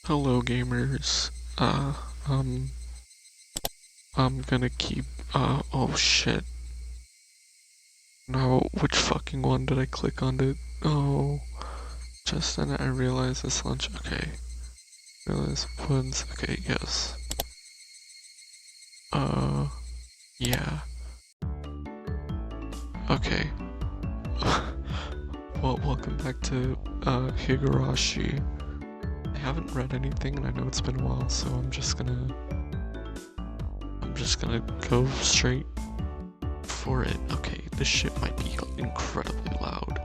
Hello gamers. Um, I'm gonna keep, oh shit. No, which fucking one did I click on to, oh, just then I realized this lunch, okay. Realize woods, okay, yes. Yeah. Okay. Well, welcome back to, Higurashi. I haven't read anything and I know it's been a while, so I'm just gonna go straight for it. Okay, this shit might be incredibly loud.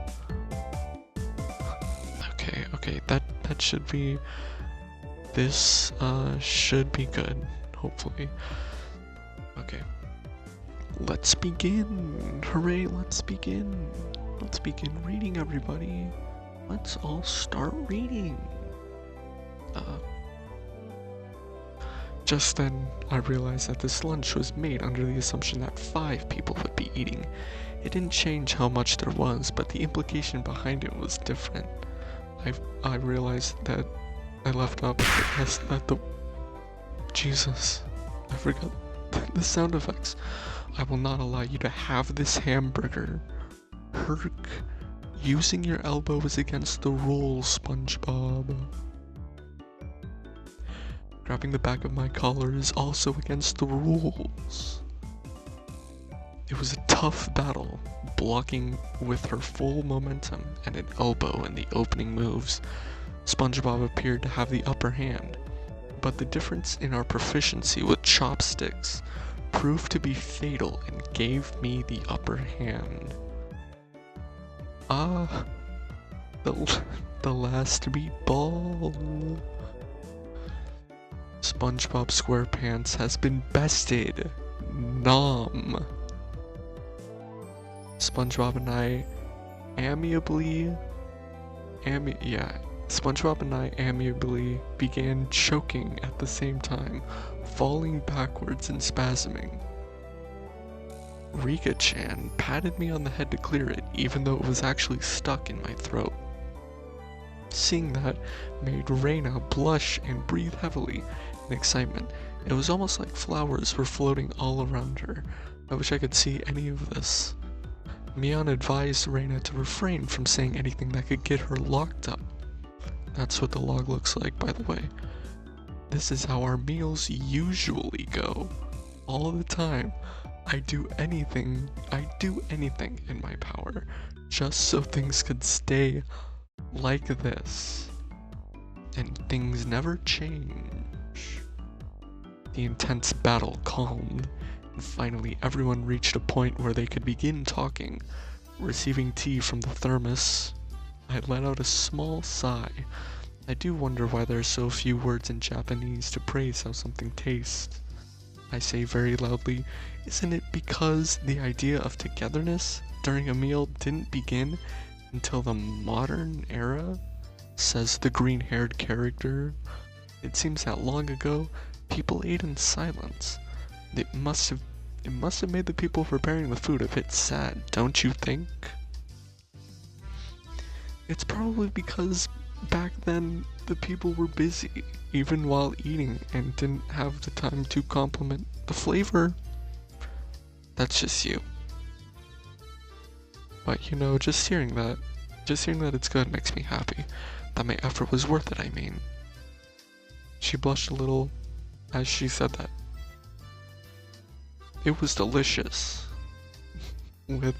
Okay, that should be, this, should be good, hopefully. Okay, let's begin. Hooray, let's begin. Let's begin reading, everybody. Let's all start reading. Just then, I realized that this lunch was made under the assumption that 5 people would be eating. It didn't change how much there was, but the implication behind it was different. I realized that I left out that the... Jesus, I forgot the sound effects. I will not allow you to have this hamburger. Herc, using your elbow is against the rules, SpongeBob. Grabbing the back of my collar is also against the rules. It was a tough battle, blocking with her full momentum and an elbow in the opening moves. SpongeBob appeared to have the upper hand, but the difference in our proficiency with chopsticks proved to be fatal and gave me the upper hand. The last meatball. SpongeBob SquarePants has been bested. Nom. SpongeBob and I SpongeBob and I amiably began choking at the same time, falling backwards and spasming. Rika-chan patted me on the head to clear it, even though it was actually stuck in my throat. Seeing that made Reina blush and breathe heavily in excitement. It was almost like flowers were floating all around her. I wish I could see any of this. Mion advised Reina to refrain from saying anything that could get her locked up. That's what the log looks like, by the way. This is how our meals usually go. All the time. I do anything in my power, just so things could stay like this. And things never change. The intense battle calmed, and finally everyone reached a point where they could begin talking. Receiving tea from the thermos, I let out a small sigh. I do wonder why there are so few words in Japanese to praise how something tastes. I say very loudly, isn't it because the idea of togetherness during a meal didn't begin until the modern era? Says the green-haired character. It seems that long ago, people ate in silence. It must have made the people preparing the food a bit sad, don't you think? It's probably because back then the people were busy, even while eating, and didn't have the time to compliment the flavor. That's just you. But you know, just hearing that it's good makes me happy. That my effort was worth it, I mean. She blushed a little as she said that. It was delicious. With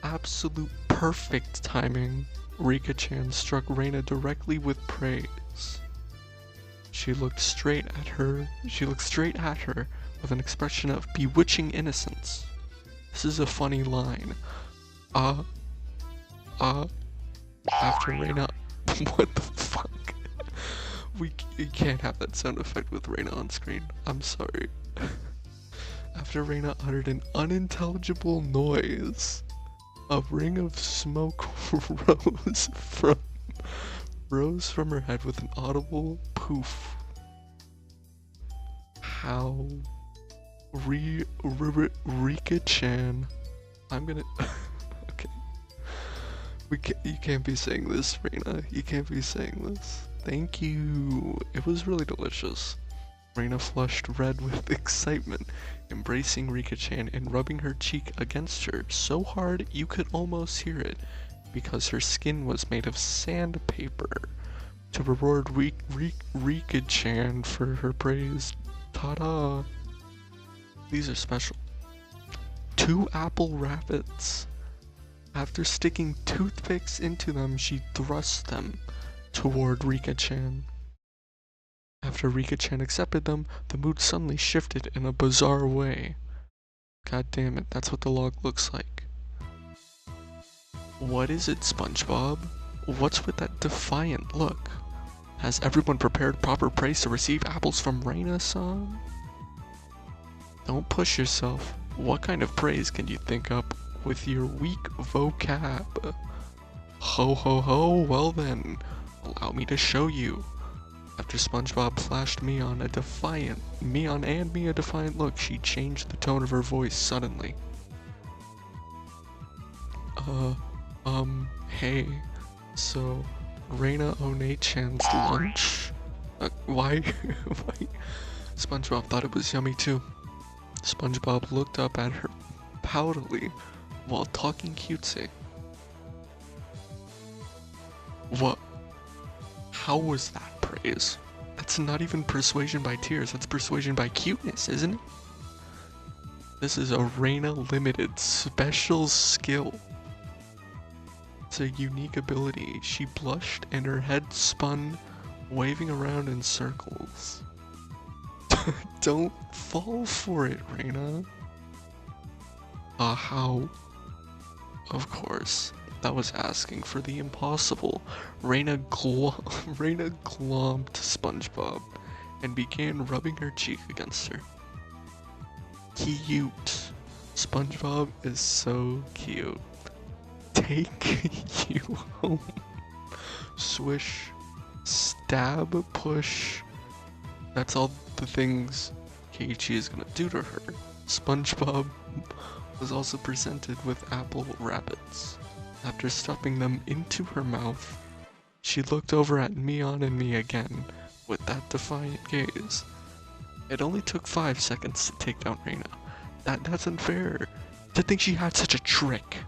absolute perfect timing, Rika-chan struck Reina directly with praise. She looked straight at her with an expression of bewitching innocence. This is a funny line. After Reina... What the fuck? We can't have that sound effect with Reina on screen. I'm sorry. After Reina uttered an unintelligible noise, a ring of smoke rose from her head with an audible poof. How? Rika-chan. I'm gonna... Okay. You can't be saying this, Reina. You can't be saying this. Thank you. It was really delicious. Reina flushed red with excitement, embracing Rika-chan and rubbing her cheek against her so hard you could almost hear it, because her skin was made of sandpaper. To reward Rika-chan for her praise. Ta-da! These are special. 2 apple rabbits. After sticking toothpicks into them, she thrust them toward Rika-chan. After Rika-chan accepted them, the mood suddenly shifted in a bizarre way. God damn it, that's what the log looks like. What is it, SpongeBob? What's with that defiant look? Has everyone prepared proper praise to receive apples from Reina-san? Don't push yourself. What kind of praise can you think up with your weak vocab? Ho ho ho, well then, allow me to show you. After SpongeBob flashed Mion and me a defiant look, she changed the tone of her voice suddenly. Hey, so Reina One-chan's lunch? Why? Why? SpongeBob thought it was yummy too. SpongeBob looked up at her poutily while talking Kyute. What? How was that praise? That's not even persuasion by tears, that's persuasion by cuteness, isn't it? This is a Reina Limited special skill. It's a unique ability. She blushed and her head spun, waving around in circles. Don't fall for it, Reina. How? Of course. That was asking for the impossible. Reina glomped SpongeBob and began rubbing her cheek against her. Cute. SpongeBob is so cute. Take you home. Swish, stab, push. That's all the things Keiichi is gonna do to her. SpongeBob was also presented with apple rabbits. After stuffing them into her mouth, she looked over at Mion and me again with that defiant gaze. It only took 5 seconds to take down Reina. That's unfair. To think she had such a trick.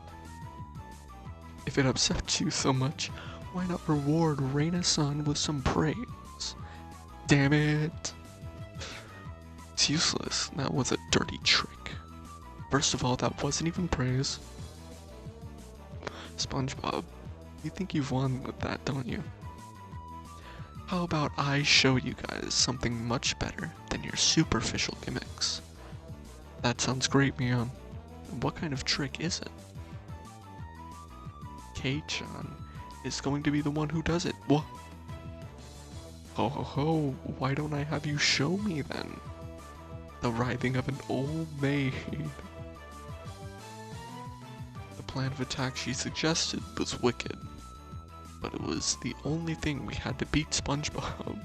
If it upsets you so much, why not reward Reina-san with some praise? Damn it. It's useless. That was a dirty trick. First of all, that wasn't even praise. SpongeBob, you think you've won with that, don't you? How about I show you guys something much better than your superficial gimmicks? That sounds great, Mion. What kind of trick is it? Kei-chan is going to be the one who does it. What? Ho ho ho, why don't I have you show me then? The writhing of an old maid. The plan of attack she suggested was wicked, but it was the only thing we had to beat SpongeBob.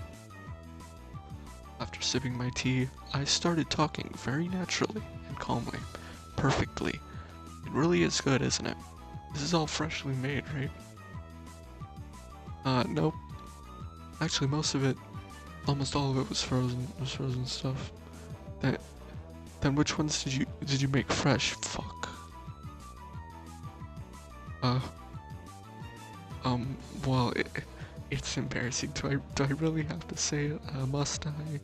After sipping my tea, I started talking very naturally and calmly. Perfectly. It really is good, isn't it? This is all freshly made, right? Nope. Actually, most of it, almost all of it was frozen. Was frozen stuff. Then which ones did you make fresh? Fuck. Well, it's embarrassing. Do I really have to say it? Must I?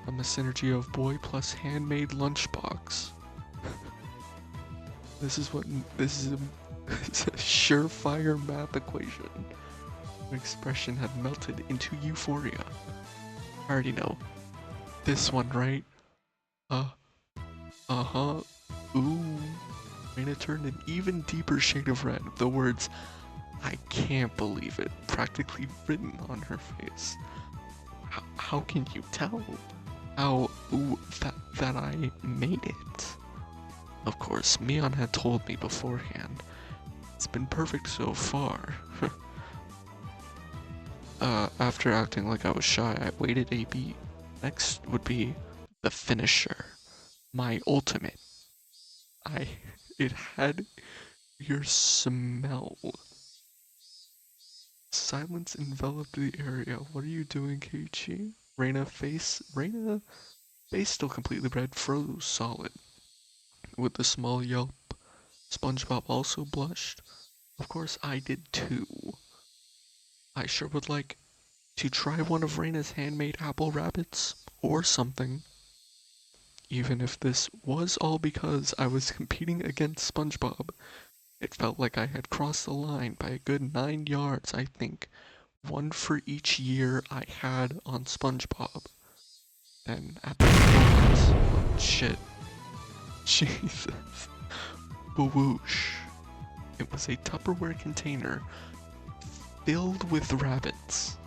I'm a synergy of boy plus handmade lunchbox. This is a it's a surefire math equation. My expression had melted into euphoria. I already know. This one, right? Uh-huh. Ooh. Reina turned an even deeper shade of red. The words, "I can't believe it," practically written on her face. How can you tell? That I made it? Of course, Mion had told me beforehand. It's been perfect so far. After acting like I was shy, I waited a beat. Next would be the finisher. My ultimate. It had your smell. Silence enveloped the area. What are you doing, Keiichi? Reina face still completely red, froze solid. With a small yelp, SpongeBob also blushed. Of course I did too. I sure would like to try one of Reina's handmade apple rabbits, or something. Even if this was all because I was competing against SpongeBob, it felt like I had crossed the line by a good 9 yards, I think. One for each year I had on SpongeBob. Then at that moment, oh shit, Jesus, whoosh. It was a Tupperware container filled with rabbits.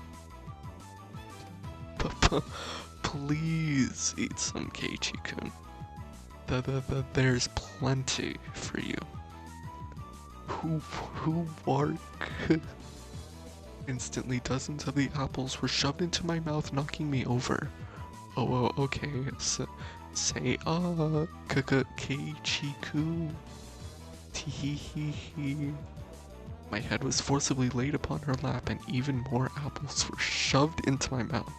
Please eat some, Keiichi-kun. There's plenty for you. Who work? Instantly, dozens of the apples were shoved into my mouth, knocking me over. Oh, okay. Say, Keiichi-ku. Teehee. My head was forcibly laid upon her lap, and even more apples were shoved into my mouth.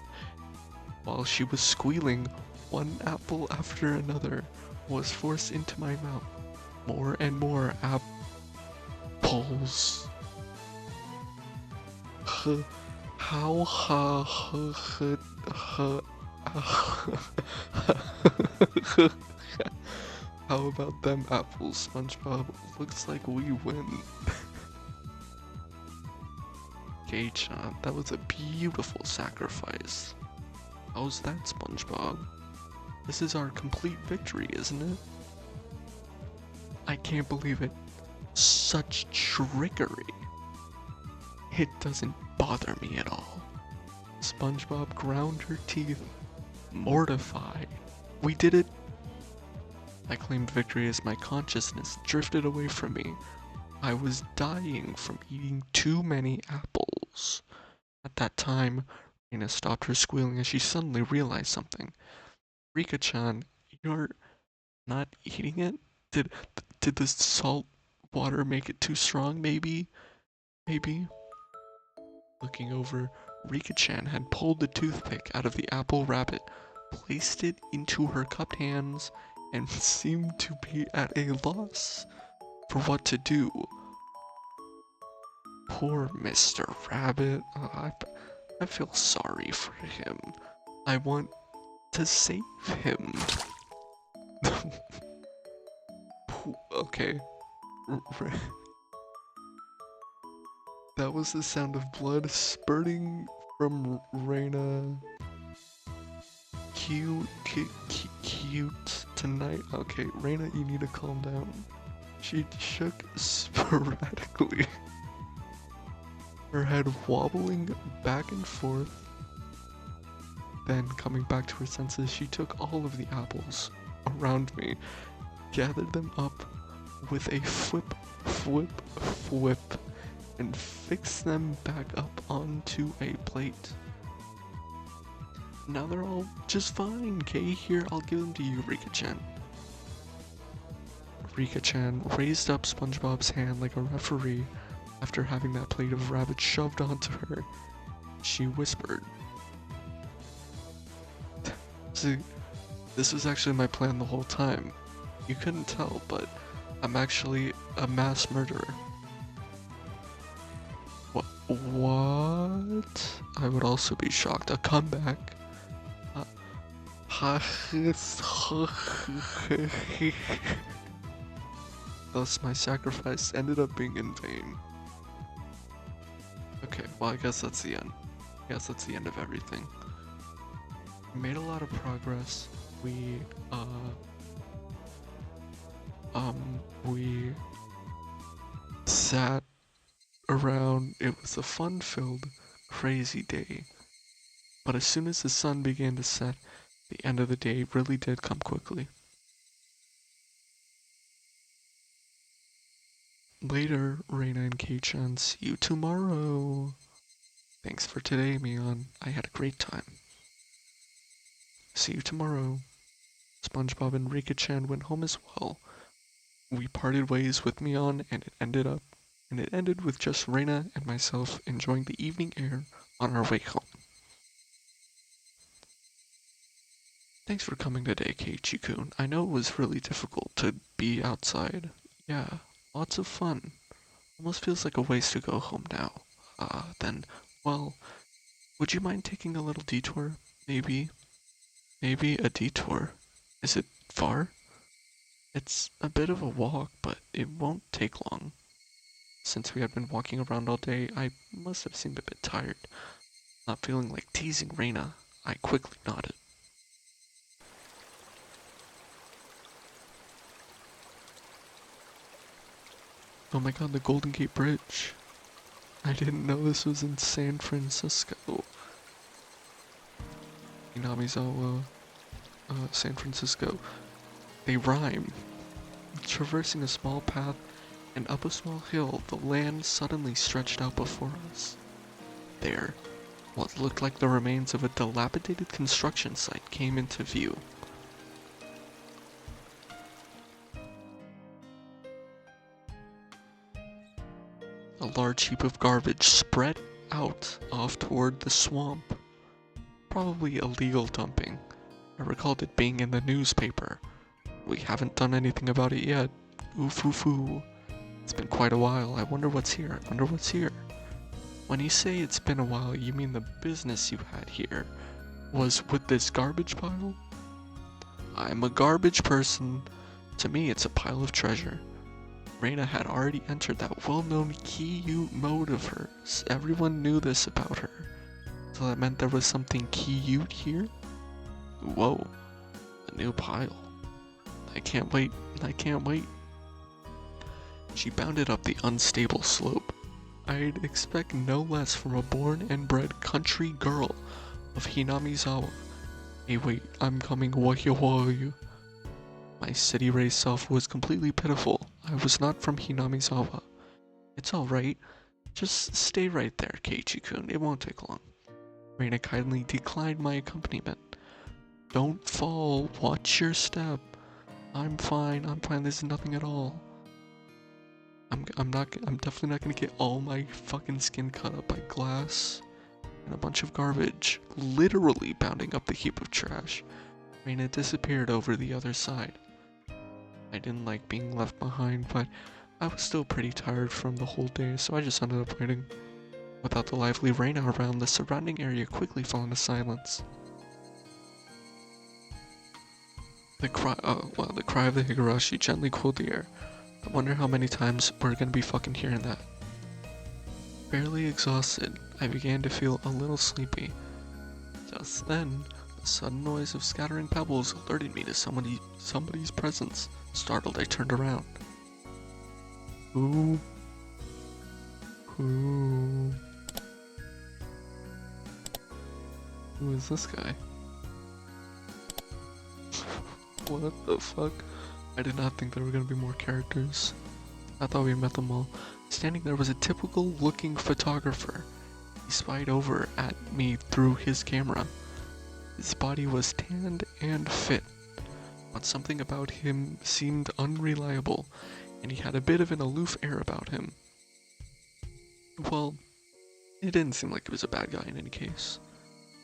While she was squealing, one apple after another was forced into my mouth. More and more apples. How about them apples, SpongeBob? Looks like we win. Kei-chan, that was a beautiful sacrifice. How's that, SpongeBob? This is our complete victory, isn't it? I can't believe it. Such trickery. It doesn't bother me at all. SpongeBob ground her teeth, mortified. We did it. I claimed victory as my consciousness drifted away from me. I was dying from eating too many apples. At that time, Reina stopped her squealing as she suddenly realized something. Rika-chan, you're not eating it? Did the salt water make it too strong, maybe? Looking over, Rika-chan had pulled the toothpick out of the apple rabbit, placed it into her cupped hands, and seemed to be at a loss for what to do. Poor Mr. Rabbit. I feel sorry for him. I want to save him. Okay. That was the sound of blood spurting from Reina. Cute tonight. Okay, Reina, you need to calm down. She shook sporadically, her head wobbling back and forth. Then, coming back to her senses, she took all of the apples around me, gathered them up with a flip, and fixed them back up onto a plate. Now they're all just fine, Kay. Here, I'll give them to you, Rika-chan. Rika-chan raised up SpongeBob's hand like a referee after having that plate of rabbit shoved onto her. She whispered. See, this was actually my plan the whole time. You couldn't tell, but I'm actually a mass murderer. What? I would also be shocked. A comeback. Thus, my sacrifice ended up being in vain. Okay, well, I guess that's the end. I guess that's the end of everything. We made a lot of progress. We sat around. It was a fun-filled, crazy day. But as soon as the sun began to set, the end of the day really did come quickly. Later, Reina and Kei-chan, see you tomorrow. Thanks for today, Mion. I had a great time. See you tomorrow. SpongeBob and Rika-chan went home as well. We parted ways with Mion, and it ended up and it ended with just Reina and myself enjoying the evening air on our way home. Thanks for coming today, Keiichi-kun. I know it was really difficult to be outside. Yeah, lots of fun. Almost feels like a waste to go home now. Then, well, would you mind taking a little detour? Maybe a detour. Is it far? It's a bit of a walk, but it won't take long. Since we had been walking around all day, I must have seemed a bit tired. Not feeling like teasing Reina, I quickly nodded. Oh my god, the Golden Gate Bridge. I didn't know this was in San Francisco. Hinamizawa, San Francisco. They rhyme. Traversing a small path and up a small hill, the land suddenly stretched out before us. There, what looked like the remains of a dilapidated construction site came into view. A large heap of garbage spread out off toward the swamp. Probably illegal dumping. I recalled it being in the newspaper. We haven't done anything about it yet. Oof oof oof. It's been quite a while. I wonder what's here. When you say it's been a while, you mean the business you had here was with this garbage pile? I'm a garbage person. To me, it's a pile of treasure. Reina had already entered that well-known Kyute mode of hers. Everyone knew this about her. So that meant there was something Kyute here? Whoa, a new pile. I can't wait. She bounded up the unstable slope. I'd expect no less from a born and bred country girl of Hinamizawa. Hey wait, I'm coming, what are you? My city-raised self was completely pitiful. I was not from Hinamizawa. It's alright. Just stay right there, Keiichi-kun. It won't take long. Reina kindly declined my accompaniment. Don't fall. Watch your step. I'm fine. This is nothing at all. I'm definitely not gonna get all my fucking skin cut up by glass and a bunch of garbage. Literally bounding up the heap of trash. Reina disappeared over the other side. I didn't like being left behind, but I was still pretty tired from the whole day, so I just ended up waiting. Without the lively Reina around, the surrounding area quickly fell into silence. The cry of the Higurashi gently cooled the air. I wonder how many times we're gonna be fucking hearing that. Barely exhausted, I began to feel a little sleepy. Just then, the sudden noise of scattering pebbles alerted me to somebody's presence. Startled, I turned around. Who is this guy? What the fuck? I did not think there were gonna be more characters. I thought we met them all. Standing there was a typical looking photographer. He spied over at me through his camera. His body was tanned and fit, but something about him seemed unreliable, and he had a bit of an aloof air about him. Well, it didn't seem like he was a bad guy in any case.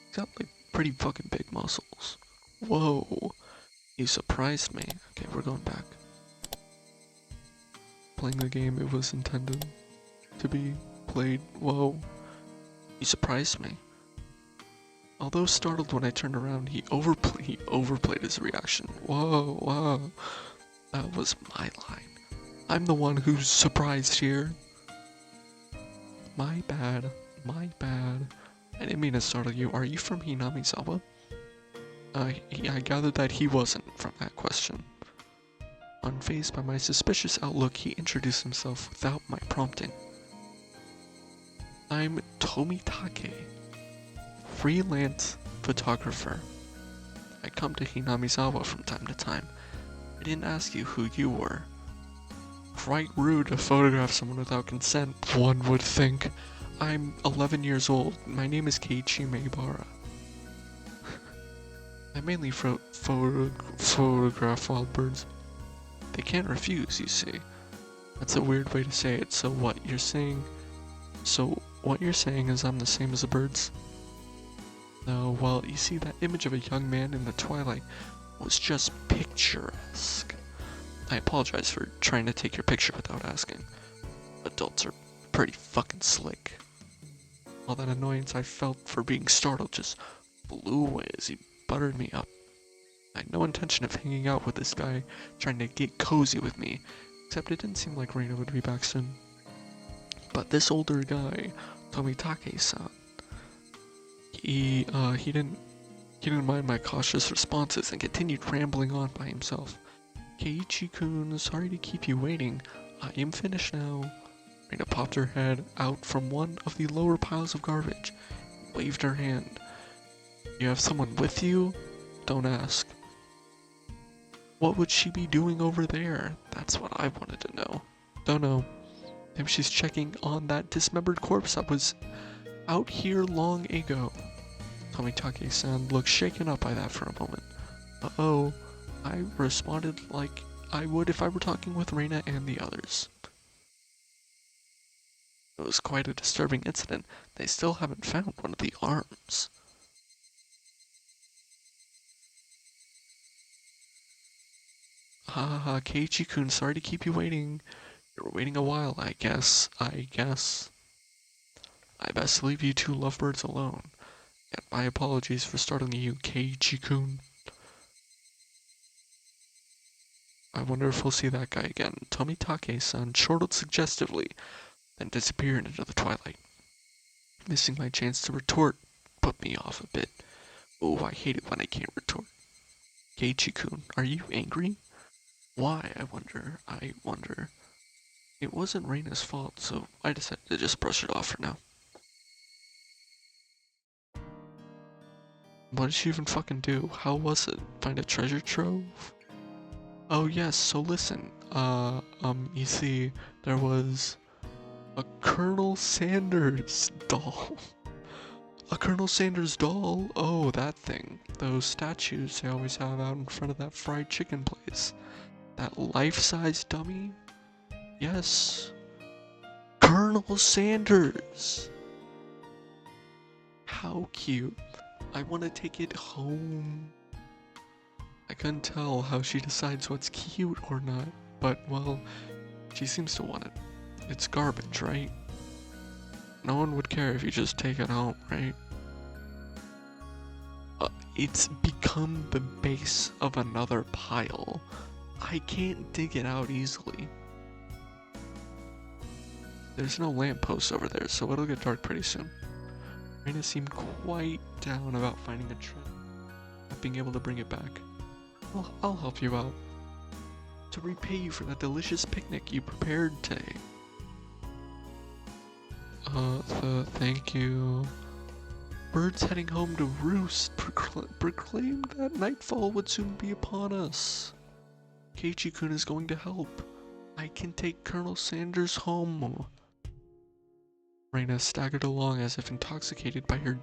He's got like pretty fucking big muscles. Whoa, you surprised me. Okay, we're going back. Playing the game it was intended to be played. Whoa, you surprised me. Although startled when I turned around, he overplayed his reaction. Whoa, that was my line. I'm the one who's surprised here. My bad. I didn't mean to startle you. Are you from Hinamizawa? I gathered that he wasn't from that question. Unfazed by my suspicious outlook, he introduced himself without my prompting. I'm Tomitake, freelance photographer. I come to Hinamizawa from time to time. I didn't ask you who you were. Quite rude to photograph someone without consent, one would think. I'm 11 years old. My name is Keiichi Maibara. I mainly photograph wild birds. They can't refuse, you see. That's a weird way to say it. So what you're saying? So what you're saying is I'm the same as the birds? No, well, you see, that image of a young man in the twilight was just picturesque. I apologize for trying to take your picture without asking. Adults are pretty fucking slick. All that annoyance I felt for being startled just blew away as he buttered me up. I had no intention of hanging out with this guy trying to get cozy with me, except it didn't seem like Reina would be back soon. But this older guy, Tomitake-san, he didn't mind my cautious responses and continued rambling on by himself. Keiichi-kun, sorry to keep you waiting. I am finished now. Reina popped her head out from one of the lower piles of garbage and waved her hand. You have someone with you? Don't ask. What would she be doing over there? That's what I wanted to know. Don't know. Maybe she's checking on that dismembered corpse that was out here long ago. Tomitake-san looked shaken up by that for a moment. Uh-oh. I responded like I would if I were talking with Reina and the others. It was quite a disturbing incident. They still haven't found one of the arms. Haha, Keiichi-kun, sorry to keep you waiting. You were waiting a while, I guess. I best leave you two lovebirds alone. And my apologies for startling you, Keiichi-kun. I wonder if we'll see that guy again. Tomitake-san chortled suggestively, then disappeared into the twilight. Missing my chance to retort put me off a bit. Oh, I hate it when I can't retort. Keiichi-kun, are you angry? Why, I wonder. It wasn't Reina's fault, so I decided to just brush it off for now. What did she even fucking do? How was it? Find a treasure trove? Oh yes, so listen, you see, there was a Colonel Sanders doll. A Colonel Sanders doll? Oh, that thing. Those statues they always have out in front of that fried chicken place. That life-size dummy? Yes. Colonel Sanders! How cute. I want to take it home. I couldn't tell how she decides what's cute or not, but well, she seems to want it. It's garbage, right? No one would care if you just take it home, right? It's become the base of another pile. I can't dig it out easily. There's no lamppost over there, so it'll get dark pretty soon. Reina seemed quite down about finding a treasure, not being able to bring it back. I'll help you out. To repay you for that delicious picnic you prepared today. Thank you. Birds heading home to roost proclaimed that nightfall would soon be upon us. Keiichi-kun is going to help. I can take Colonel Sanders home. Reina staggered along as if intoxicated by her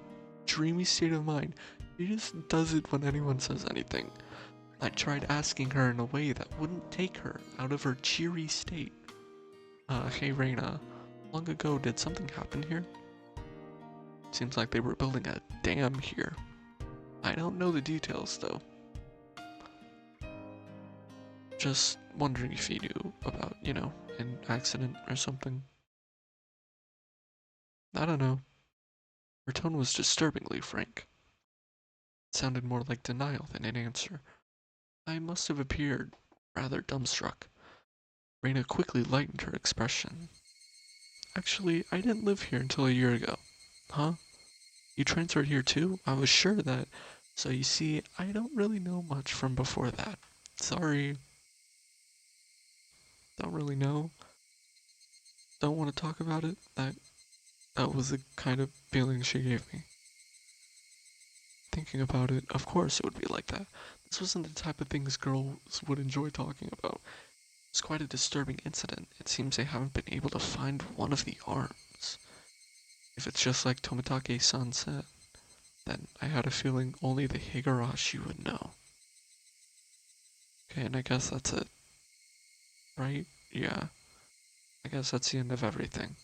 dreamy state of mind. She just does it when anyone says anything. I tried asking her in a way that wouldn't take her out of her cheery state. Hey Reina, long ago did something happen here? Seems like they were building a dam here. I don't know the details though. Just wondering if you knew about, an accident or something. I don't know. Her tone was disturbingly frank. It sounded more like denial than an answer. I must have appeared rather dumbstruck. Reina quickly lightened her expression. Actually, I didn't live here until a year ago. Huh? You transferred here too? I was sure that. So you see, I don't really know much from before that. Sorry. Don't really know. Don't want to talk about it. That was the kind of feeling she gave me. Thinking about it, of course it would be like that. This wasn't the type of things girls would enjoy talking about. It's quite a disturbing incident. It seems they haven't been able to find one of the arms. If it's just like Tomitake-san said, then I had a feeling only the Higurashi would know. Okay, and I guess that's it. Right? Yeah. I guess that's the end of everything.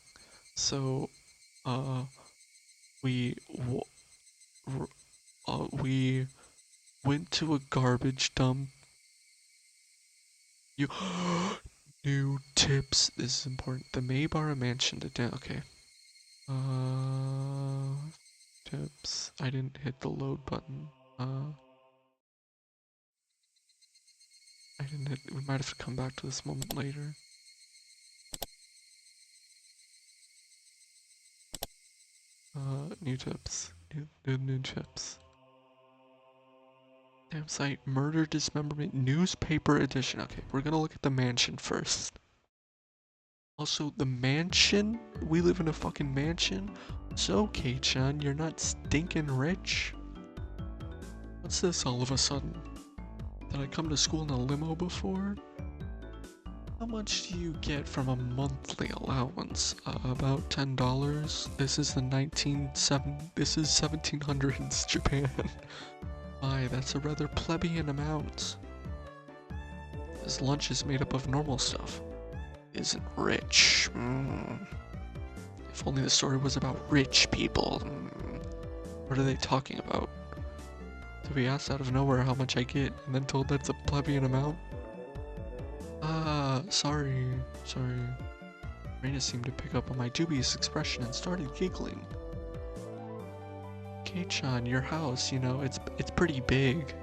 So, uh, we we went to a garbage dump. You new tips. This is important. The Maybara Mansion. Okay. Tips. I didn't hit the load button. I didn't hit. We might have to come back to this moment later. New tips. New tips. Damn site. Murder dismemberment newspaper edition. Okay, we're gonna look at the mansion first. Also, the mansion? We live in a fucking mansion? So, Kei-chan, you're not stinking rich? What's this all of a sudden? Did I come to school in a limo before? How much do you get from a monthly allowance? About $10. This is the 1700s Japan. Why, that's a rather plebeian amount. This lunch is made up of normal stuff. Isn't rich. If only the story was about rich people. What are they talking about? To be asked out of nowhere how much I get and then told that's a plebeian amount? Sorry. Reina seemed to pick up on my dubious expression and started giggling. Kei-chan, your house, you know, it's pretty big.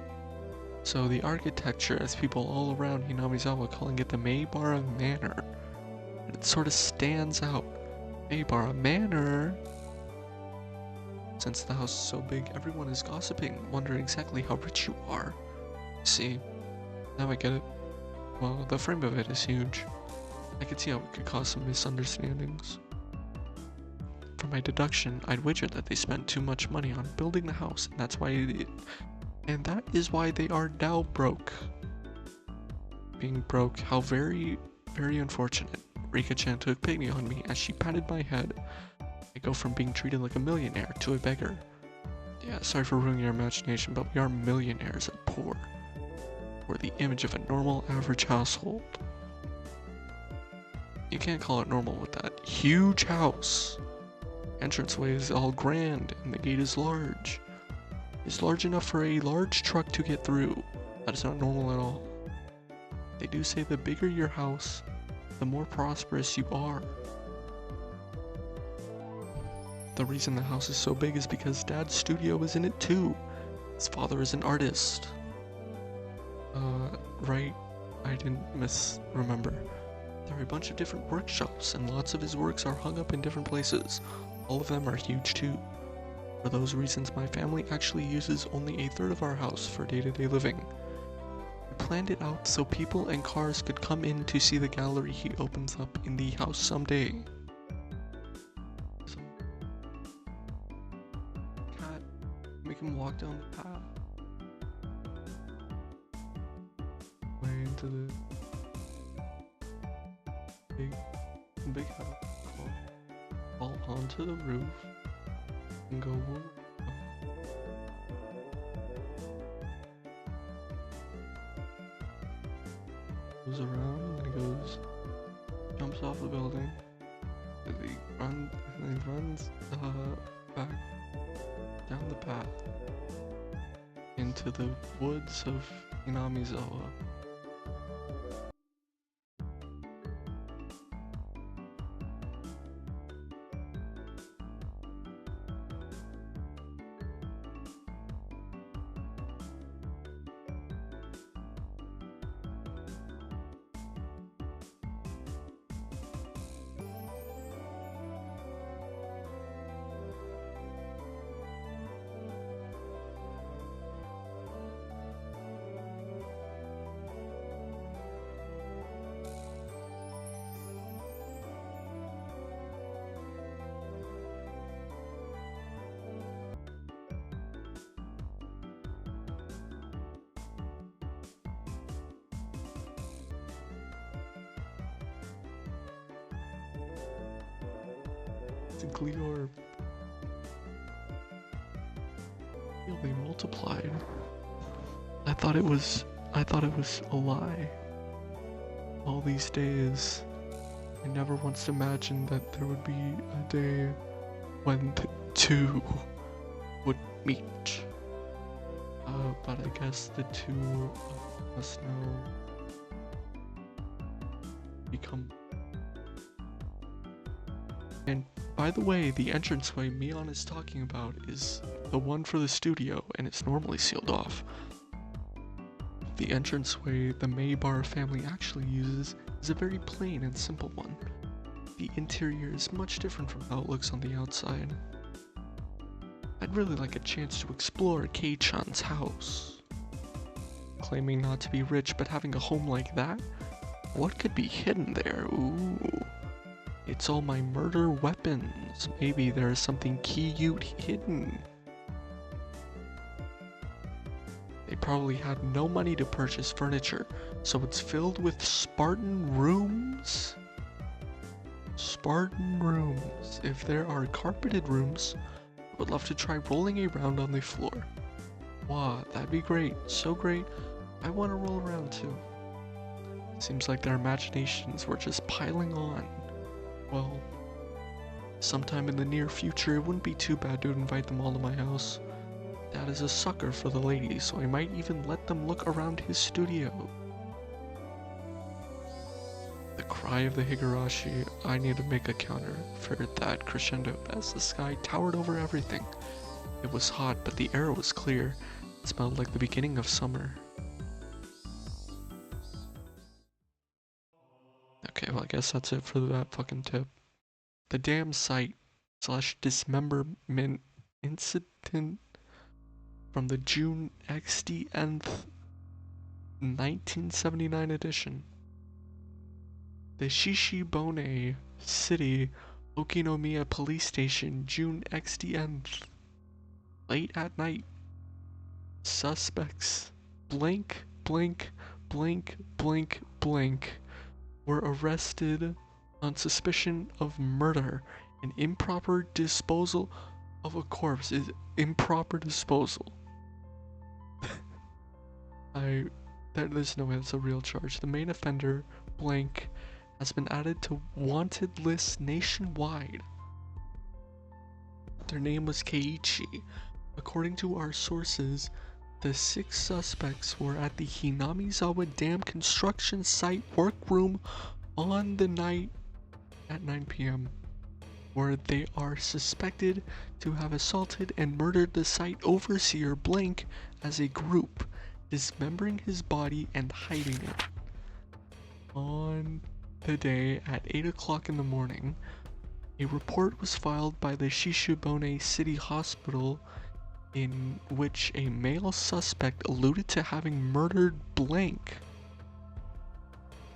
So the architecture has people all around Hinamizawa calling it the Maybara Manor. And it sort of stands out. Maybara Manor? Since the house is so big, everyone is gossiping, wondering exactly how rich you are. See, now I get it. Well, the frame of it is huge. I could see how it could cause some misunderstandings. From my deduction, I'd wager that they spent too much money on building the house, and that is why they are now broke. Being broke, how very, very unfortunate. Rika-chan took pity on me as she patted my head. I go from being treated like a millionaire to a beggar. Yeah, sorry for ruining your imagination, but we are millionaires and poor. We're the image of a normal, average household. You can't call it normal with that huge house. Entranceway is all grand, and the gate is large. It's large enough for a large truck to get through. That is not normal at all. They do say the bigger your house, the more prosperous you are. The reason the house is so big is because Dad's studio is in it too. His father is an artist. Right, I didn't remember. There are a bunch of different workshops, and lots of his works are hung up in different places. All of them are huge too. For those reasons, my family actually uses only a third of our house for day-to-day living. We planned it out so people and cars could come in to see the gallery he opens up in the house someday. So, cat, make him walk down the path. Way into the big house. Fall onto the roof and go. Goes around and he jumps off the building. And he runs back down the path into the woods of Hinamizawa. Gleor really multiplied. I thought it was a lie. All these days, I never once imagined that there would be a day when the two would meet. But I guess the two of us now become. And by the way, the entranceway Mion is talking about is the one for the studio, and it's normally sealed off. The entranceway the Maybar family actually uses is a very plain and simple one. The interior is much different from how it looks on the outside. I'd really like a chance to explore Kei-chan's house. Claiming not to be rich but having a home like that? What could be hidden there? Ooh. It's all my murder weapons. Maybe there is something Kyute hidden. They probably had no money to purchase furniture, so it's filled with Spartan rooms? Spartan rooms. If there are carpeted rooms, I would love to try rolling around on the floor. Wow, that'd be great. So great. I want to roll around too. Seems like their imaginations were just piling on. Well, sometime in the near future, it wouldn't be too bad to invite them all to my house. Dad is a sucker for the ladies, so I might even let them look around his studio. The cry of the Higurashi. I need to make a counter for that crescendo as the sky towered over everything. It was hot, but the air was clear. It smelled like the beginning of summer. Okay, well I guess that's it for that fucking tip. The damn site / dismemberment incident from the June XDnth 1979 edition. The Shishibone City Okinomiya Police Station, June XDnth. Late at night. Suspects blank blank blank blank blank were arrested on suspicion of murder and improper disposal of a corpse. Is improper disposal. There's no way that's a real charge. The main offender, blank, has been added to wanted lists nationwide. Their name was Keiichi. According to our sources, the 6 suspects were at the Hinamizawa Dam construction site workroom on the night at 9 p.m. where they are suspected to have assaulted and murdered the site overseer blank as a group, dismembering his body and hiding it. On the day at 8 o'clock in the morning, a report was filed by the Shishibone City Hospital in which a male suspect alluded to having murdered blank.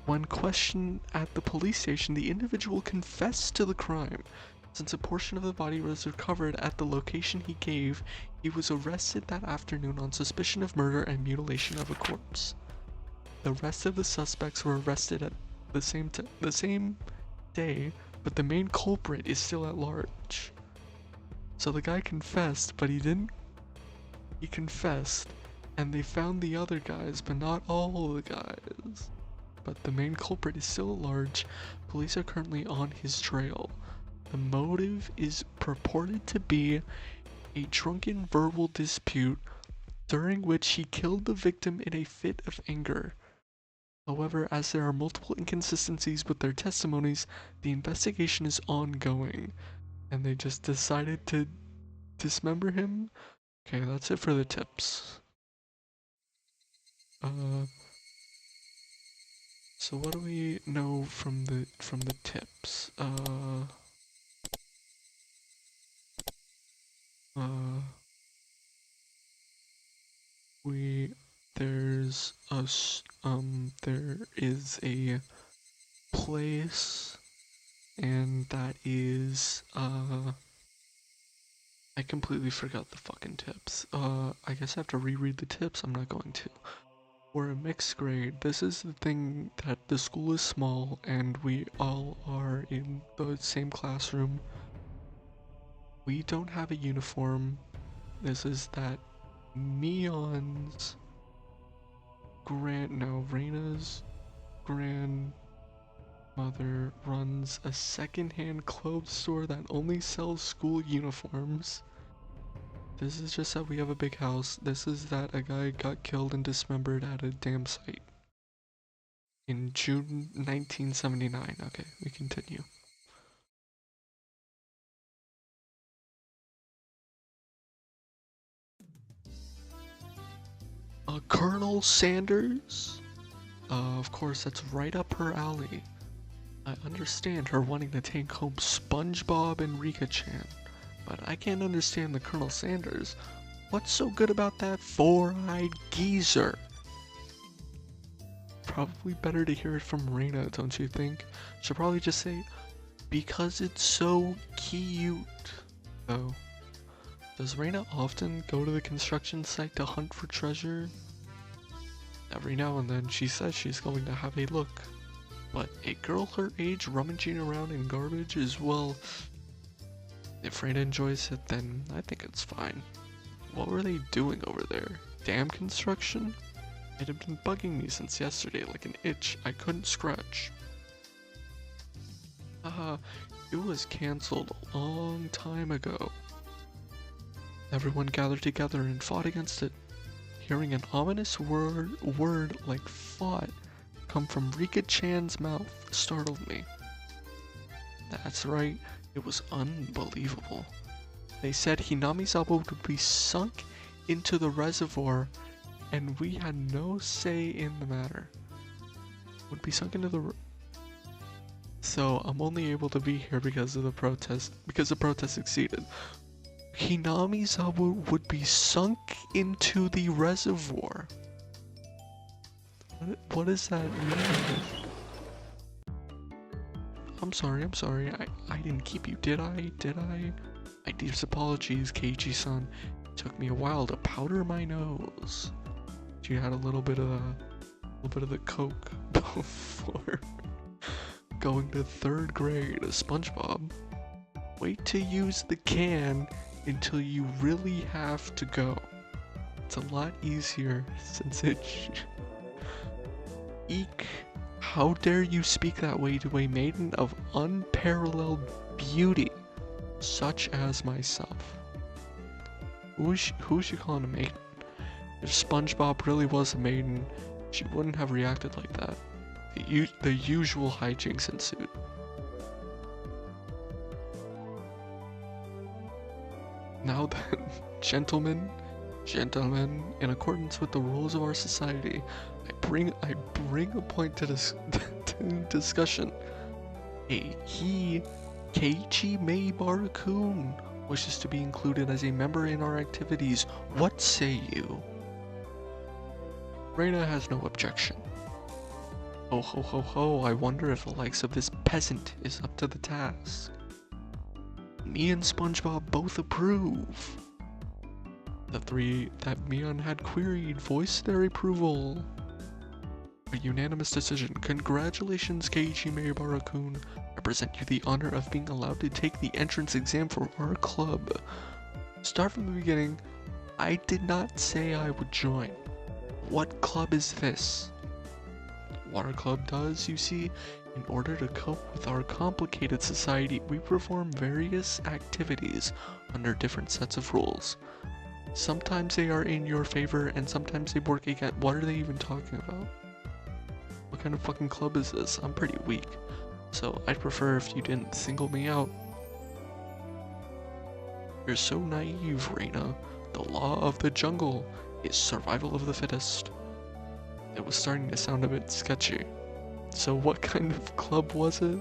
When questioned at the police station, the individual confessed to the crime. Since a portion of the body was recovered at the location he gave, he was arrested that afternoon on suspicion of murder and mutilation of a corpse. The rest of the suspects were arrested at the same day, but the main culprit is still at large. So the guy confessed, but he confessed, and they found the other guys, but not all the guys. But the main culprit is still at large. Police are currently on his trail. The motive is purported to be a drunken verbal dispute during which he killed the victim in a fit of anger. However, as there are multiple inconsistencies with their testimonies, the investigation is ongoing, and they just decided to dismember him. Okay, that's it for the tips. So what do we know from the tips? There is a place, and that is, I completely forgot the fucking tips. I guess I have to reread the tips. I'm not going to. We're a mixed grade. This is the thing that the school is small and we all are in the same classroom. We don't have a uniform. This is that Neon's Reina's grandmother Mother runs a second-hand clothes store that only sells school uniforms. This is just that we have a big house. This is that a guy got killed and dismembered at a damn site. In June 1979. Okay, we continue. Colonel Sanders? Of course, that's right up her alley. I understand her wanting to take home SpongeBob and Rika-chan, but I can't understand the Colonel Sanders. What's so good about that four-eyed geezer? Probably better to hear it from Reina, don't you think? She'll probably just say, because it's so cute. Though, does Reina often go to the construction site to hunt for treasure? Every now and then she says she's going to have a look. But a girl her age rummaging around in garbage is, well, if Reina enjoys it, then I think it's fine. What were they doing over there? Dam construction? It had been bugging me since yesterday like an itch I couldn't scratch. It was cancelled a long time ago. Everyone gathered together and fought against it. Hearing an ominous word like fought come from Rika-chan's mouth startled me. That's right, it was unbelievable. They said Hinamizawa would be sunk into the reservoir, and we had no say in the matter. Would be sunk into the So I'm only able to be here because of the protest, because the protest succeeded. Hinamizawa would be sunk into the reservoir. What does that mean? I'm sorry, I didn't keep you, did I? My deepest apologies, Keiichi-san. It took me a while to powder my nose. You had a little bit of the coke before going to 3rd grade of SpongeBob. Wait to use the can until you really have to go. It's a lot easier since Eek, how dare you speak that way to a maiden of unparalleled beauty, such as myself. Who is she calling a maiden? If SpongeBob really was a maiden, she wouldn't have reacted like that. The usual hijinks ensued. Now then, gentlemen, in accordance with the rules of our society, I bring a point to discussion. Keiichi Maibara-kun wishes to be included as a member in our activities. What say you? Reina has no objection. Ho ho ho ho, I wonder if the likes of this peasant is up to the task. Me and SpongeBob both approve. The three that Mion had queried voiced their approval. A unanimous decision. Congratulations, Keiichi Maibara-kun. I present you the honor of being allowed to take the entrance exam for our club. Start from the beginning. I did not say I would join. What club is this? What our club does, you see, in order to cope with our complicated society, we perform various activities under different sets of rules. Sometimes they are in your favor, and sometimes they work against. What are they even talking about? What kind of fucking club is this? I'm pretty weak, so I'd prefer if you didn't single me out. You're so naive, Reina. The law of the jungle is survival of the fittest. It was starting to sound a bit sketchy. So what kind of club was it?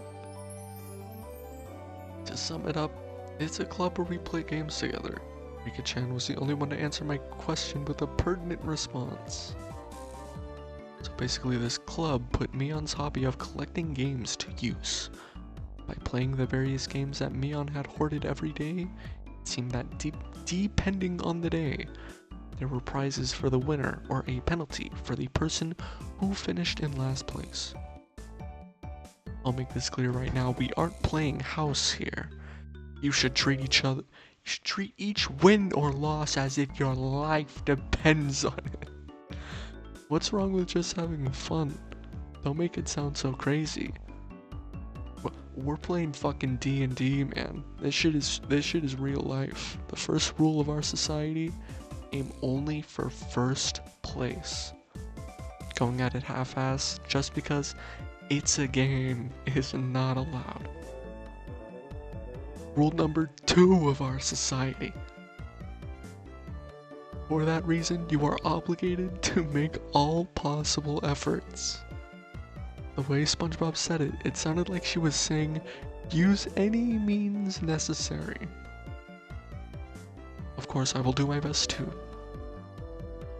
To sum it up, it's a club where we play games together. Rika-chan was the only one to answer my question with a pertinent response. So basically this club put Mion's hobby of collecting games to use. By playing the various games that Mion had hoarded every day, it seemed that depending on the day, there were prizes for the winner or a penalty for the person who finished in last place. I'll make this clear right now, we aren't playing house here. You should treat each win or loss as if your life depends on it. What's wrong with just having fun? Don't make it sound so crazy. we're playing fucking D&D, man. This shit is real life. The first rule of our society: aim only for first place. Going at it half-assed just because it's a game is not allowed. Rule number 2 of our society: for that reason, you are obligated to make all possible efforts. The way SpongeBob said it, it sounded like she was saying, use any means necessary. Of course, I will do my best too.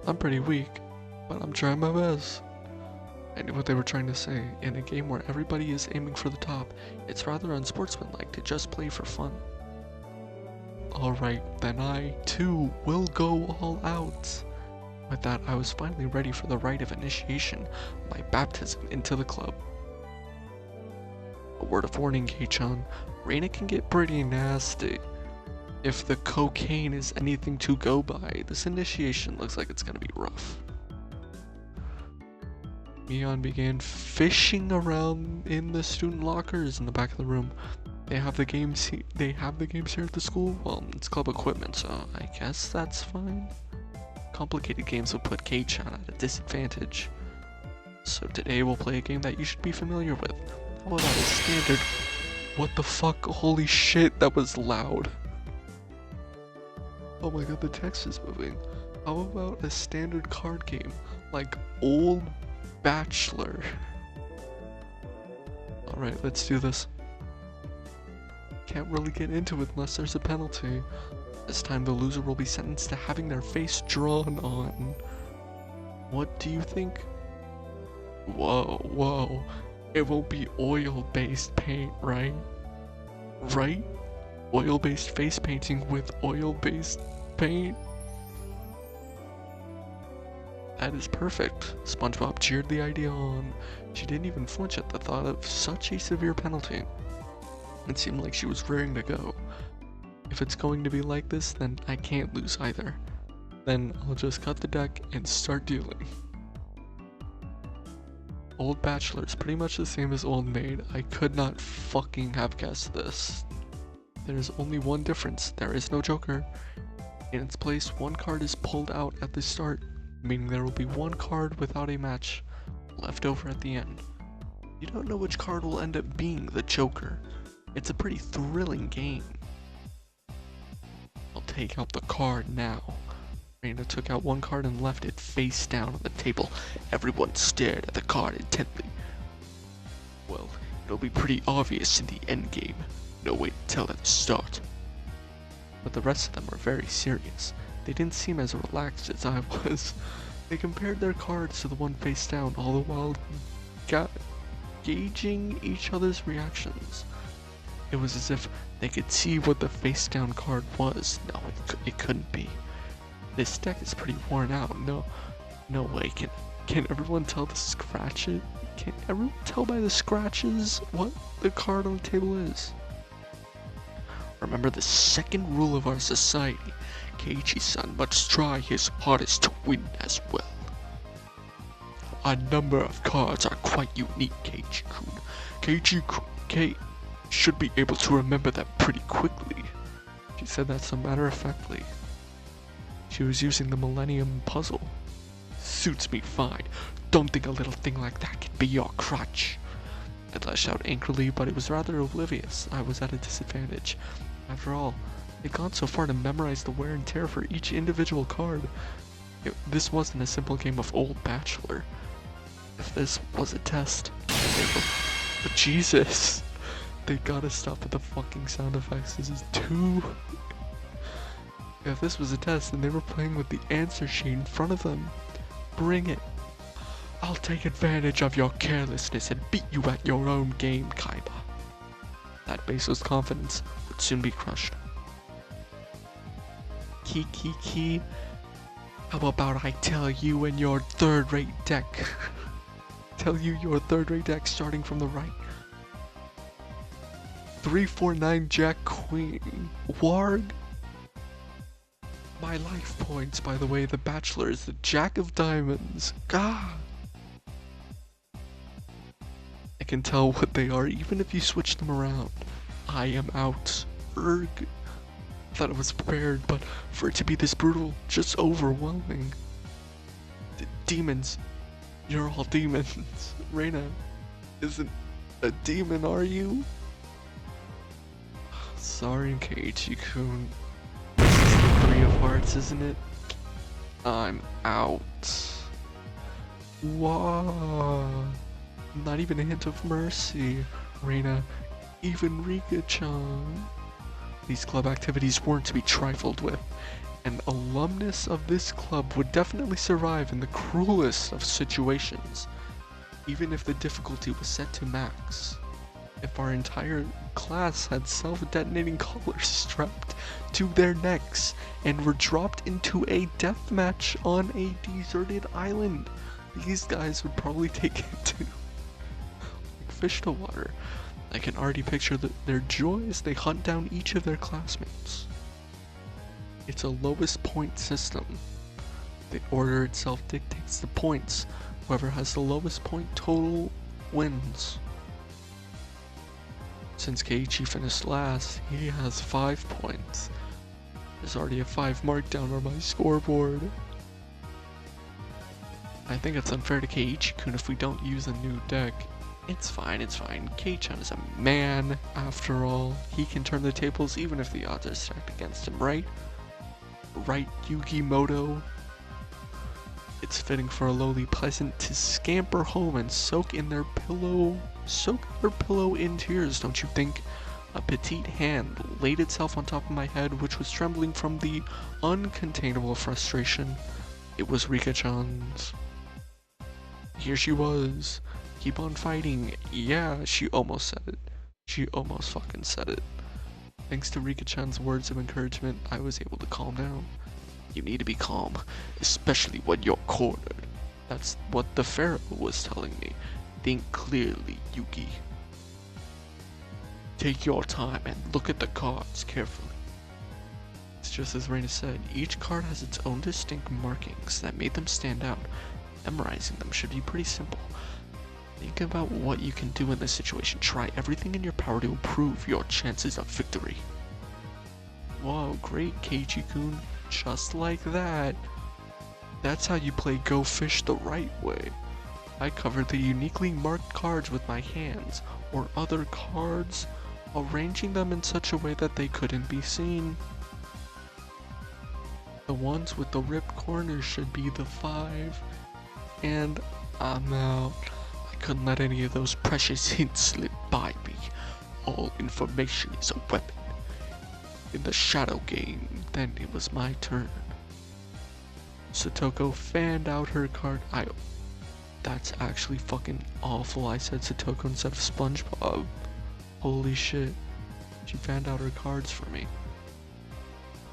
I'm pretty weak, but I'm trying my best. I knew what they were trying to say. In a game where everybody is aiming for the top, it's rather unsportsmanlike to just play for fun. Alright, then I, too, will go all out. With that, I was finally ready for the rite of initiation, my baptism into the club. A word of warning, Kei-chan, Reina can get pretty nasty. If the cocaine is anything to go by, this initiation looks like it's gonna be rough. Mion began fishing around in the student lockers in the back of the room. They have the games here at the school. Well, it's club equipment, so I guess that's fine. Complicated games will put Kei-chan at a disadvantage. So today we'll play a game that you should be familiar with. How about a standard... What the fuck? Holy shit, that was loud. Oh my god, the text is moving. How about a standard card game, like Old Bachelor? Alright, let's do this. Can't really get into it unless there's a penalty. This time the loser will be sentenced to having their face drawn on. What do you think? Whoa. It won't be oil-based paint, right? Right? Oil-based face painting with oil-based paint. That is perfect. SpongeBob cheered the idea on. She didn't even flinch at the thought of such a severe penalty. It seemed like she was raring to go. If it's going to be like this, then I can't lose either. Then I'll just cut the deck and start dealing. Old Bachelor is pretty much the same as Old Maid. I could not fucking have guessed this. There's only one difference. There is no Joker. In its place, one card is pulled out at the start, meaning there will be one card without a match left over at the end. You don't know which card will end up being the Joker. It's a pretty thrilling game. I'll take out the card now. Reina took out one card and left it face down on the table. Everyone stared at the card intently. Well, it'll be pretty obvious in the endgame. No way to tell at the start. But the rest of them were very serious. They didn't seem as relaxed as I was. They compared their cards to the one face down, all the while gauging each other's reactions. It was as if they could see what the face down card was. No, it couldn't be. This deck is pretty worn out. No way. Can everyone tell the scratches? Can everyone tell by the scratches what the card on the table is? Remember the second rule of our society. Keiichi-san must try his hardest to win as well. A number of cards are quite unique, Keiichi-kun. Kei should be able to remember them pretty quickly. She said that so matter-of-factly. She was using the Millennium Puzzle. Suits me fine. Don't think a little thing like that can be your crutch. I lashed out angrily, but it was rather oblivious. I was at a disadvantage. After all, they'd gone so far to memorize the wear and tear for each individual card. This wasn't a simple game of Old Bachelor. If this was a test, but Jesus, they gotta stop with the fucking sound effects. This is too... If this was a test and they were playing with the answer sheet in front of them, bring it. I'll take advantage of your carelessness and beat you at your own game, Kaiba. That baseless confidence would soon be crushed. Ki. How about I tell you and your third-rate deck? Tell you your third-rate deck starting from the right. 3-4-9 Jack Queen. Warg. My life points, by the way, the Bachelor is the Jack of Diamonds. God. can tell what they are even if you switch them around. I am out. Erg. Thought I was prepared, but for it to be this brutal, just overwhelming. Demons. You're all demons. Reina isn't a demon, are you? Sorry, Keiichi-kun. This is the 3 of hearts, isn't it? I'm out. Wow. Not even a hint of mercy, Reina. Even Rika-chan. These club activities weren't to be trifled with. An alumnus of this club would definitely survive in the cruelest of situations, even if the difficulty was set to max. If our entire class had self-detonating collars strapped to their necks and were dropped into a deathmatch on a deserted island, these guys would probably take it to like fish to water. I can already picture their joy as they hunt down each of their classmates. It's a lowest point system. The order itself dictates the points. Whoever has the lowest point total wins. Since Keiichi finished last, he has 5 points. There's already a 5 mark down on my scoreboard. I think it's unfair to Keiichi-kun if we don't use a new deck. It's fine, it's fine. Kei-chan is a man, after all. He can turn the tables even if the odds are stacked against him, right? Right, Yugimoto? It's fitting for a lowly peasant to scamper home and soak their pillow in tears, don't you think? A petite hand laid itself on top of my head, which was trembling from the uncontainable frustration. It was Rika-chan's. Here she was. Keep on fighting. Yeah, she almost said it. She almost fucking said it. Thanks to Rika-chan's words of encouragement, I was able to calm down. You need to be calm, especially when you're cornered. That's what the pharaoh was telling me. Think clearly, Yuki. Take your time and look at the cards carefully. It's just as Reina said, each card has its own distinct markings that made them stand out. Memorizing them should be pretty simple. Think about what you can do in this situation. Try everything in your power to improve your chances of victory. Whoa, great, Keiichi-kun. Just like that. That's how you play Go Fish the right way. I covered the uniquely marked cards with my hands, or other cards, arranging them in such a way that they couldn't be seen. The ones with the ripped corners should be the 5. And I'm out. I couldn't let any of those precious hints slip by me. All information is a weapon. In the shadow game, then it was my turn. Satoko fanned out her card. That's actually fucking awful. I said Satoko instead of SpongeBob. Holy shit. She fanned out her cards for me.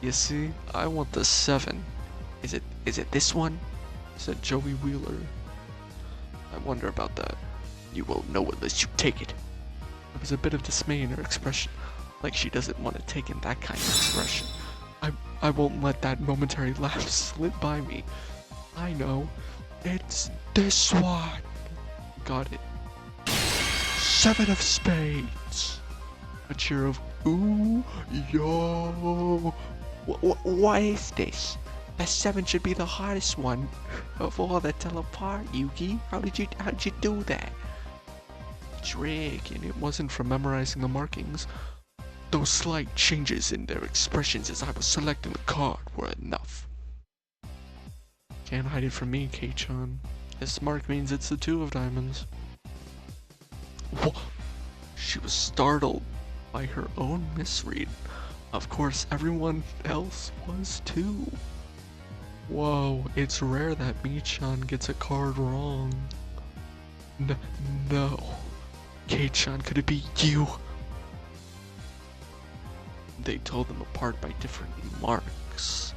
You see, I want the 7. Is it this one? Said Joey Wheeler. I wonder about that. You won't know unless you take it. There was a bit of dismay in her expression, like she doesn't want to take in that kind of expression. I won't let that momentary laugh slip by me. I know. It's this one. Got it. 7 of spades. A cheer of ooh, yo. What is this? The 7 should be the hardest one of all that tell apart, Yuki. How'd you do that? Trick, and it wasn't from memorizing the markings. Those slight changes in their expressions as I was selecting the card were enough. Can't hide it from me, Kei-chan. This mark means it's the 2 of diamonds. What? She was startled by her own misread. Of course, everyone else was too. Whoa, it's rare that Mi-chan gets a card wrong. No. Kei-chan, could it be you? They told them apart by different marks.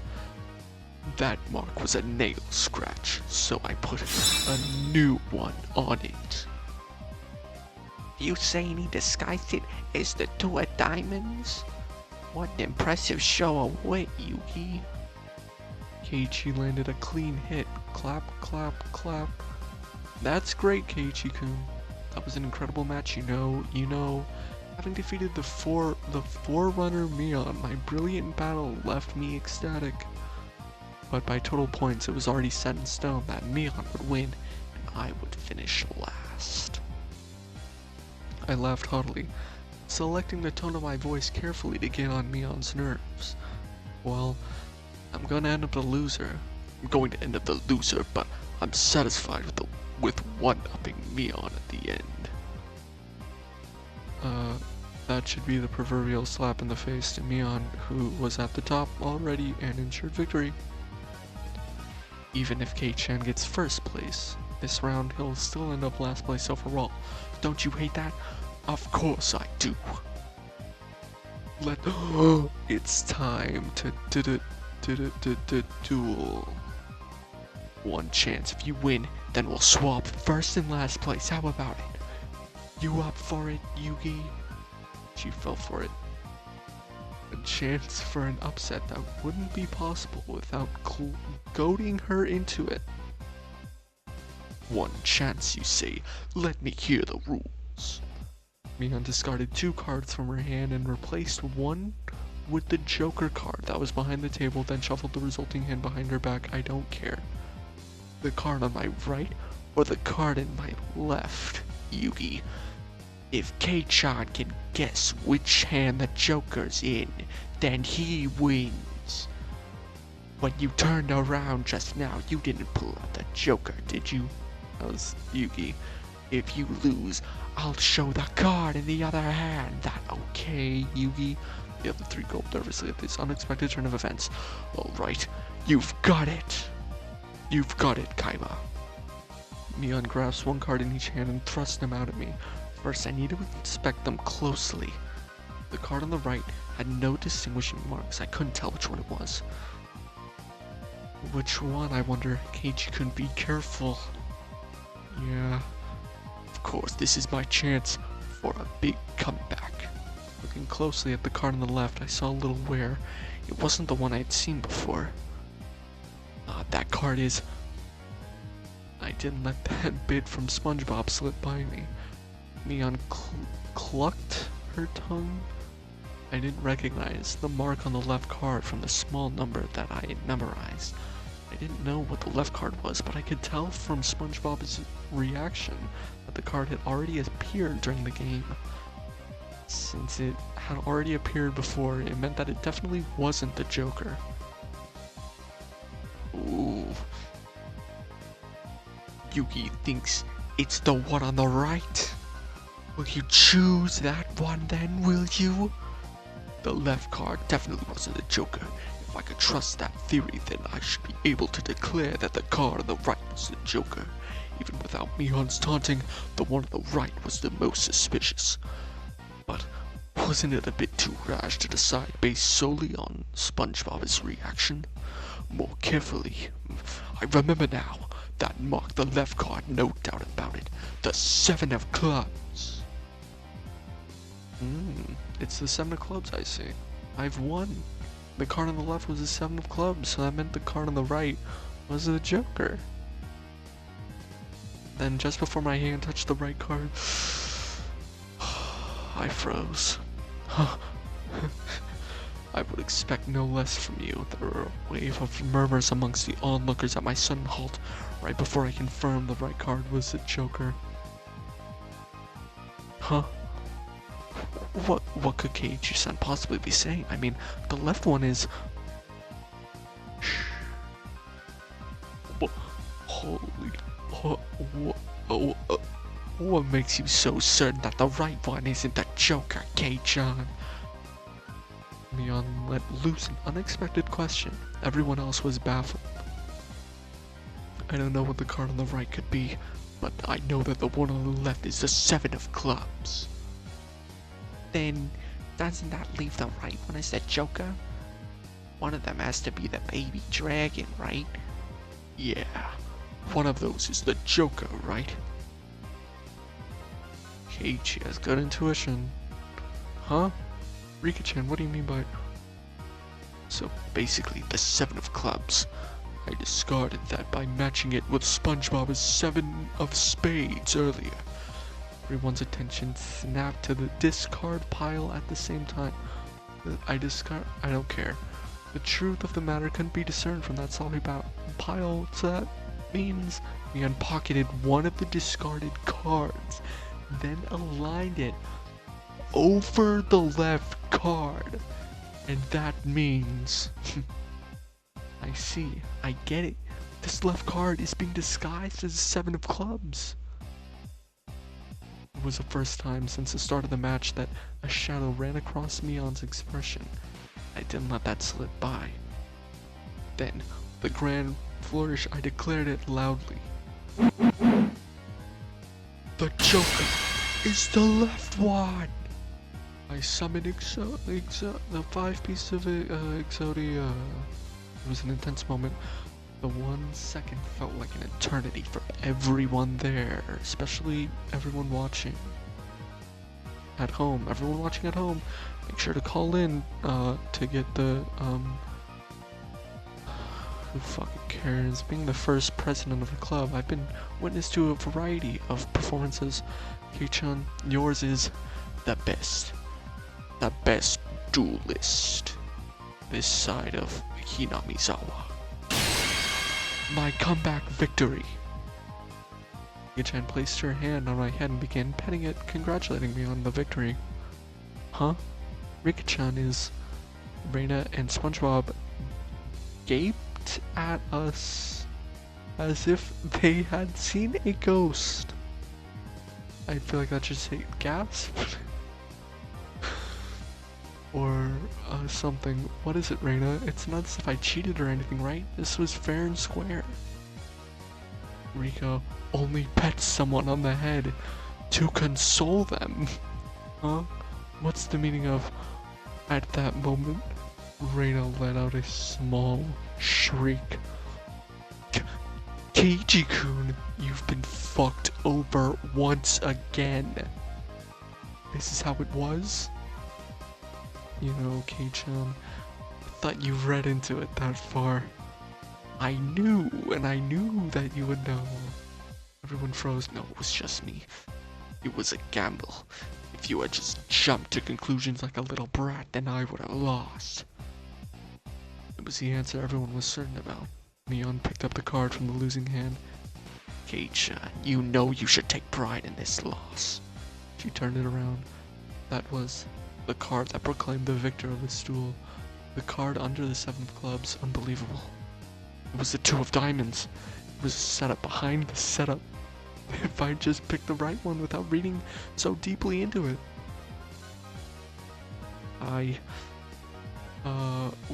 That mark was a nail scratch, so I put a new one on it. You saying he disguised it as the 2 of diamonds? What an impressive show of wit, Yuki. Keiichi landed a clean hit. Clap, clap, clap. That's great, Keiichi-kun. That was an incredible match, you know. Having defeated the Forerunner Mion, my brilliant battle left me ecstatic. But by total points, it was already set in stone that Mion would win, and I would finish last. I laughed haughtily, selecting the tone of my voice carefully to get on Mion's nerves. Well, I'm gonna end up the loser. I'm going to end up the loser, but I'm satisfied with one-upping Mion at the end. That should be the proverbial slap in the face to Mion, who was at the top already and ensured victory. Even if Kate-chan gets first place, this round he'll still end up last place overall. Don't you hate that? Of course I do. It's time to duel. One chance. If you win, then we'll swap first and last place. How about it? You up for it, Yugi? She fell for it. A chance for an upset that wouldn't be possible without goading her into it. One chance, you say? Let me hear the rules. Mion discarded 2 cards from her hand and replaced one with the Joker card that was behind the table, then shuffled the resulting hand behind her back. I don't care. The card on my right or the card in my left, Yugi? If Kei-chan can guess which hand the Joker's in, then he wins. When you turned around just now, you didn't pull out the Joker, did you? That was Yugi. If you lose, I'll show the card in the other hand. That okay, Yugi? The other 3 gulped nervously at this unexpected turn of events. Alright, you've got it. You've got it, Kaima. Mion grasped 1 card in each hand and thrust them out at me. First, I need to inspect them closely. The card on the right had no distinguishing marks. I couldn't tell which one it was. Which one, I wonder? Keiichi couldn't be careful. Yeah. Of course, this is my chance for a big comeback. Looking closely at the card on the left, I saw a little wear. It wasn't the one I had seen before. That card is... I didn't let that bit from SpongeBob slip by me. Mion clucked her tongue. I didn't recognize the mark on the left card from the small number that I had memorized. I didn't know what the left card was, but I could tell from SpongeBob's reaction that the card had already appeared during the game. Since it had already appeared before, it meant that it definitely wasn't the Joker. Ooh. Yugi thinks it's the one on the right. Will you choose that one then, will you? The left card definitely wasn't the Joker. If I could trust that theory, then I should be able to declare that the card on the right was the Joker. Even without Mion's taunting, the one on the right was the most suspicious. But wasn't it a bit too rash to decide based solely on SpongeBob's reaction? More carefully, I remember now. That marked the left card, no doubt about it. The 7 of clubs. It's the 7 of clubs, I see. I've won. The card on the left was the 7 of clubs, so that meant the card on the right was the Joker. Then just before my hand touched the right card, I froze. I would expect no less from you. There were a wave of murmurs amongst the onlookers at my sudden halt, right before I confirmed the right card was the Joker. Huh? What could Keiichi-san possibly be saying? I mean, the left one is... What makes you so certain that the right one isn't the Joker, Kei-chan? Mion let loose an unexpected question. Everyone else was baffled. I don't know what the card on the right could be, but I know that the one on the left is the 7 of clubs. Then, doesn't that leave the right one as the Joker? One of them has to be the baby dragon, right? Yeah, one of those is the Joker, right? Keiichi has good intuition. Huh? Rika-chan, what do you mean by... So basically, the 7 of clubs. I discarded that by matching it with SpongeBob's 7 of spades earlier. Everyone's attention snapped to the discard pile at the same time. I don't care. The truth of the matter couldn't be discerned from that sorry pile, so that means we unpocketed one of the discarded cards, then aligned it over the left card. And that means... I see. I get it. This left card is being disguised as a 7 of clubs. It was the first time since the start of the match that a shadow ran across Mion's expression. I didn't let that slip by. Then, with a grand flourish, I declared it loudly. The Joker is the left one! I summoned the 5 pieces of Exodia. It was an intense moment. The 1 second felt like an eternity for everyone there, especially everyone watching at home. Everyone watching at home, make sure to call in to get the who fucking cares? Being the first president of the club, I've been witness to a variety of performances. Kei-chan, yours is the best duelist this side of Hinamizawa. My comeback victory. Kei-chan placed her hand on my head and began petting it, congratulating me on the victory. Huh? Rika-chan is... Reina and SpongeBob gaped at us as if they had seen a ghost. I feel like that should say gasp. Or something. What is it, Reina? It's not as if I cheated or anything, right? This was fair and square. Rika only pets someone on the head to console them. Huh? What's the meaning of at that moment? Reina let out a small shriek. Keiji-kun, you've been fucked over once again. This is how it was? You know, Kei-chan, I thought you read into it that far. I knew, and I knew that you would know. Everyone froze. No, it was just me. It was a gamble. If you had just jumped to conclusions like a little brat, then I would have lost. It was the answer everyone was certain about. Mion picked up the card from the losing hand. Kei-chan, you know you should take pride in this loss. She turned it around. That was the card that proclaimed the victor of the stool. The card under the 7 of clubs. Unbelievable. It was the 2 of diamonds. It was a setup behind the setup. If I just picked the right one without reading so deeply into it.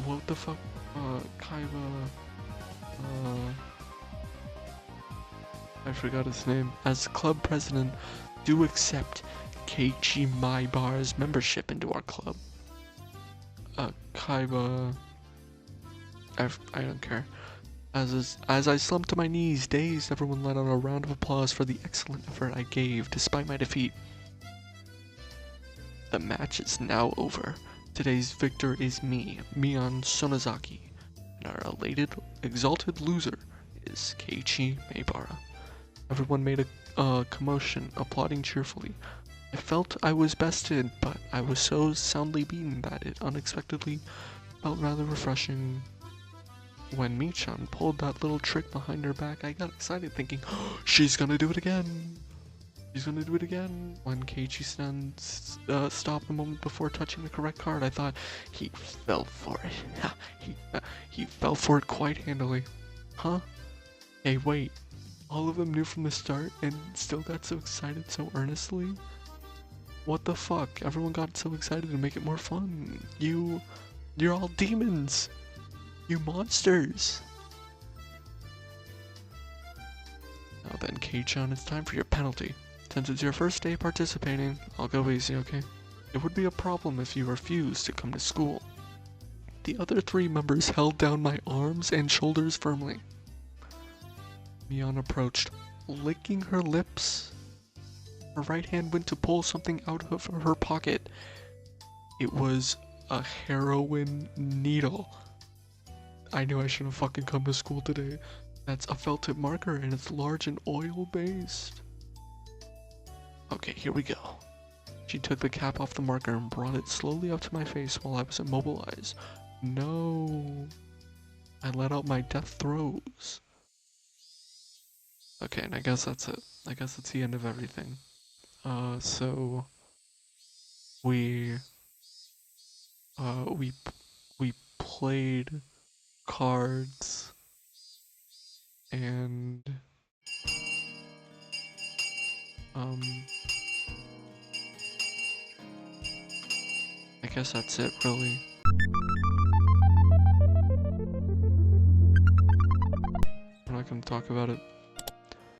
What the fuck? Kaiba... I forgot his name. As club president, do accept Keiichi Maibar's membership into our club. Kaiba... I don't care. As I slumped to my knees, dazed, everyone let out a round of applause for the excellent effort I gave despite my defeat. The match is now over. Today's victor is me, Mion Sonozaki, and our elated, exalted loser is Keiichi Maibara. Everyone made a commotion, applauding cheerfully. I felt I was bested, but I was so soundly beaten that it unexpectedly felt rather refreshing. When Michan pulled that little trick behind her back, I got excited thinking, oh, she's gonna do it again! She's gonna do it again! When Keiichi-san stopped the moment before touching the correct card, I thought, he fell for it. He fell for it quite handily. Huh? Hey, wait. All of them knew from the start and still got so excited so earnestly? What the fuck? Everyone got so excited to make it more fun. You're all demons! You monsters! Now then, Kei-chan, it's time for your penalty. Since it's your first day participating, I'll go easy, okay? It would be a problem if you refused to come to school. The other 3 members held down my arms and shoulders firmly. Mion approached, licking her lips. Her right hand went to pull something out of her pocket. It was a heroin needle. I knew I shouldn't fucking come to school today. That's a felt tip marker and it's large and oil based. Okay, here we go. She took the cap off the marker and brought it slowly up to my face while I was immobilized. No. I let out my death throes. Okay, and I guess that's it. I guess that's the end of everything. So we uh we we played cards and um I guess that's it really. We're not gonna talk about it